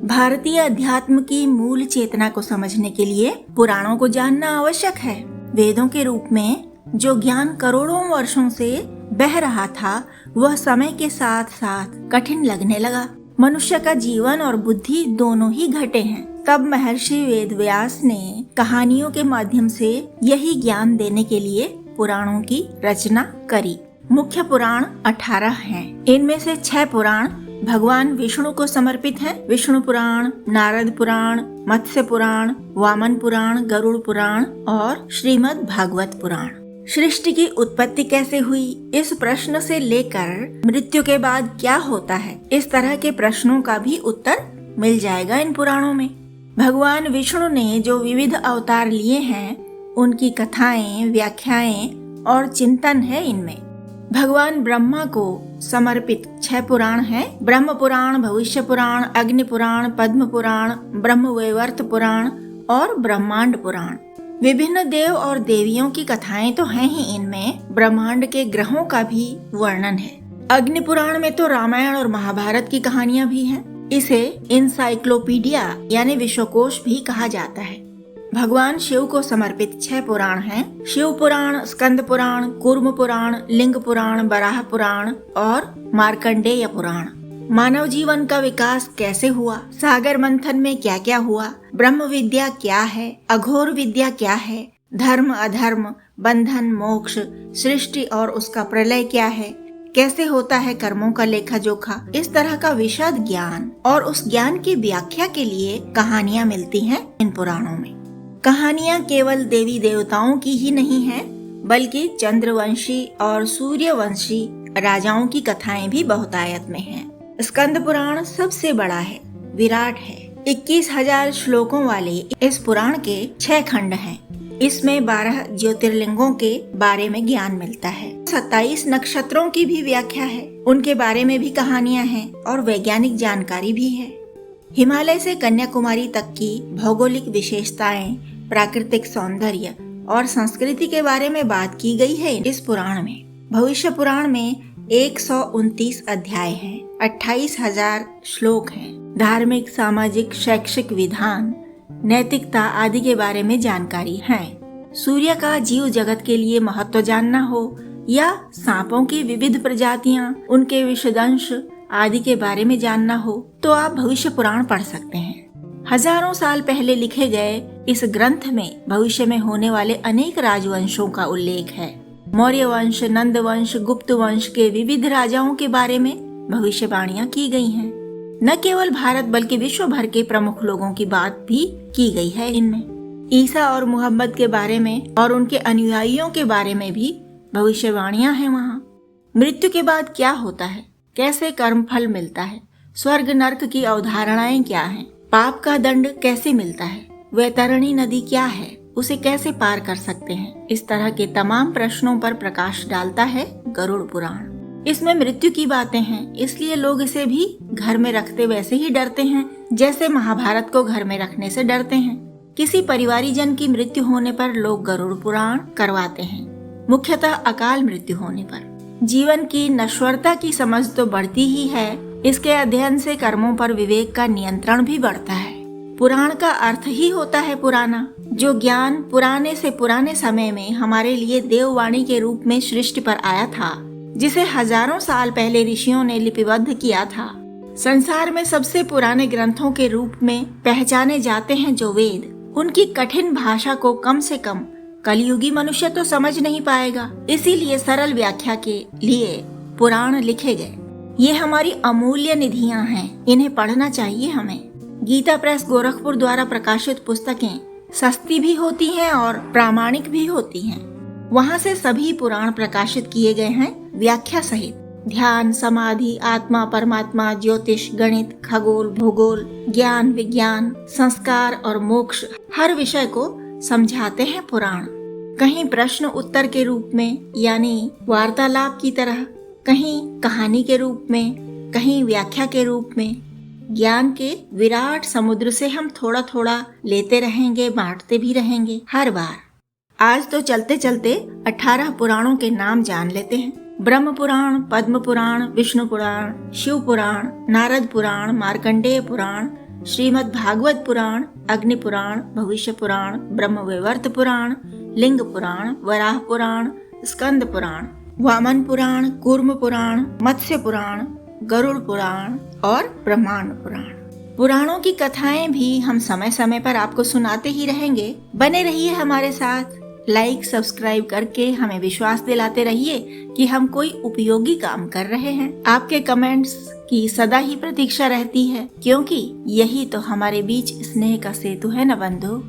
भारतीय अध्यात्म की मूल चेतना को समझने के लिए पुराणों को जानना आवश्यक है। वेदों के रूप में जो ज्ञान करोड़ों वर्षों से बह रहा था, वह समय के साथ साथ कठिन लगने लगा। मनुष्य का जीवन और बुद्धि दोनों ही घटे हैं। तब महर्षि वेदव्यास ने कहानियों के माध्यम से यही ज्ञान देने के लिए पुराणों की रचना करी। मुख्य पुराण 18 हैं। इनमें से 6 पुराण भगवान विष्णु को समर्पित हैं। विष्णु पुराण, नारद पुराण, मत्स्य पुराण, वामन पुराण, गरुड़ पुराण और श्रीमद् भागवत पुराण। सृष्टि की उत्पत्ति कैसे हुई, इस प्रश्न से लेकर मृत्यु के बाद क्या होता है, इस तरह के प्रश्नों का भी उत्तर मिल जाएगा इन पुराणों में। भगवान विष्णु ने जो विविध अवतार लिए हैं, उनकी कथाएं, व्याख्याएं और चिंतन है इनमें। भगवान ब्रह्मा को समर्पित 6 पुराण हैं। ब्रह्म पुराण, भविष्य पुराण, अग्नि पुराण, पद्म पुराण, ब्रह्मवैवर्त पुराण और ब्रह्मांड पुराण। विभिन्न देव और देवियों की कथाएं तो हैं ही इनमें, ब्रह्मांड के ग्रहों का भी वर्णन है। अग्नि पुराण में तो रामायण और महाभारत की कहानियां भी हैं। इसे इंसाइक्लोपीडिया यानी विश्वकोश भी कहा जाता है। भगवान शिव को समर्पित 6 पुराण हैं। शिव पुराण, स्कंद पुराण, कूर्म पुराण, लिंग पुराण, वराह पुराण और मार्कंडेय पुराण। मानव जीवन का विकास कैसे हुआ, सागर मंथन में क्या क्या हुआ, ब्रह्म विद्या क्या है, अघोर विद्या क्या है, धर्म अधर्म, बंधन मोक्ष, सृष्टि और उसका प्रलय क्या है, कैसे होता है कर्मों का लेखा जोखा, इस तरह का विशद ज्ञान और उस ज्ञान की व्याख्या के लिए कहानियां मिलती हैं इन पुराणों में। कहानियां केवल देवी देवताओं की ही नहीं हैं, बल्कि चंद्रवंशी और सूर्यवंशी राजाओं की कथाएं भी बहुतायत में हैं। स्कंद पुराण सबसे बड़ा है, विराट है। 21,000 श्लोकों वाले इस पुराण के 6 खंड हैं। इसमें 12 ज्योतिर्लिंगों के बारे में ज्ञान मिलता है। 27 नक्षत्रों की भी व्याख्या है, उनके बारे में भी कहानियां हैं और वैज्ञानिक जानकारी भी है। हिमालय से कन्याकुमारी तक की भौगोलिक विशेषताएं, प्राकृतिक सौंदर्य और संस्कृति के बारे में बात की गई है इस पुराण में। भविष्य पुराण में 129 अध्याय हैं, 28,000 श्लोक हैं। धार्मिक, सामाजिक, शैक्षिक विधान, नैतिकता आदि के बारे में जानकारी है। सूर्य का जीव जगत के लिए महत्व जानना हो या सांपों की विविध प्रजातियां, उनके विषदंश आदि के बारे में जानना हो तो आप भविष्य पुराण पढ़ सकते हैं। हजारों साल पहले लिखे गए इस ग्रंथ में भविष्य में होने वाले अनेक राजवंशों का उल्लेख है। मौर्य वंश, नंद वंश, गुप्त वंश के विविध राजाओं के बारे में भविष्यवाणियां की गई हैं। न केवल भारत बल्कि विश्व भर के प्रमुख लोगों की बात भी की गई है इनमें। ईसा और मुहम्मद के बारे में और उनके अनुयायियों के बारे में भी भविष्यवाणियां हैं वहाँ। मृत्यु के बाद क्या होता है, कैसे कर्म फल मिलता है, स्वर्ग नर्क की अवधारणाएं क्या हैं, पाप का दंड कैसे मिलता है, वैतरणी नदी क्या है, उसे कैसे पार कर सकते हैं, इस तरह के तमाम प्रश्नों पर प्रकाश डालता है गरुड़ पुराण। इसमें मृत्यु की बातें हैं, इसलिए लोग इसे भी घर में रखते वैसे ही डरते हैं जैसे महाभारत को घर में रखने से डरते हैं। किसी परिवारीजन की मृत्यु होने पर लोग गरुड़ पुराण करवाते हैं, मुख्यतः अकाल मृत्यु होने पर। जीवन की नश्वरता की समझ तो बढ़ती ही है, इसके अध्ययन से कर्मों पर विवेक का नियंत्रण भी बढ़ता है। पुराण का अर्थ ही होता है पुराना। जो ज्ञान पुराने से पुराने समय में हमारे लिए देववाणी के रूप में सृष्टि पर आया था, जिसे हजारों साल पहले ऋषियों ने लिपिबद्ध किया था, संसार में सबसे पुराने ग्रंथों के रूप में पहचाने जाते हैं जो वेद, उनकी कठिन भाषा को कम से कम कलयुगी मनुष्य तो समझ नहीं पाएगा। इसीलिए सरल व्याख्या के लिए पुराण लिखे गए। ये हमारी अमूल्य निधियां हैं, इन्हें पढ़ना चाहिए हमें। गीता प्रेस गोरखपुर द्वारा प्रकाशित पुस्तकें सस्ती भी होती हैं और प्रामाणिक भी होती हैं। वहाँ से सभी पुराण प्रकाशित किए गए हैं व्याख्या सहित। ध्यान, समाधि, आत्मा, परमात्मा, ज्योतिष, गणित, खगोल, भूगोल, ज्ञान, विज्ञान, संस्कार और मोक्ष, हर विषय को समझाते हैं पुराण। कहीं प्रश्न उत्तर के रूप में यानी वार्तालाप की तरह, कहीं कहानी के रूप में, कहीं व्याख्या के रूप में। ज्ञान के विराट समुद्र से हम थोड़ा थोड़ा लेते रहेंगे, बांटते भी रहेंगे हर बार। आज तो चलते चलते 18 पुराणों के नाम जान लेते हैं। ब्रह्म पुराण, पद्म पुराण, विष्णु पुराण, शिव पुराण, नारद पुराण, मार्कंडेय पुराण, श्रीमद् भागवत पुराण, अग्नि पुराण, भविष्य पुराण, ब्रह्मवैवर्त पुराण, लिंग पुराण, वराह पुराण, स्कंद पुराण, वामन पुराण, कूर्म पुराण, मत्स्य पुराण, गरुड़ पुराण और ब्रह्मांड पुराण। पुराणों की कथाएं भी हम समय समय पर आपको सुनाते ही रहेंगे। बने रहिए हमारे साथ। लाइक सब्सक्राइब करके हमें विश्वास दिलाते रहिए कि हम कोई उपयोगी काम कर रहे हैं। आपके कमेंट्स की सदा ही प्रतीक्षा रहती है, क्योंकि यही तो हमारे बीच स्नेह का सेतु है न बंधु।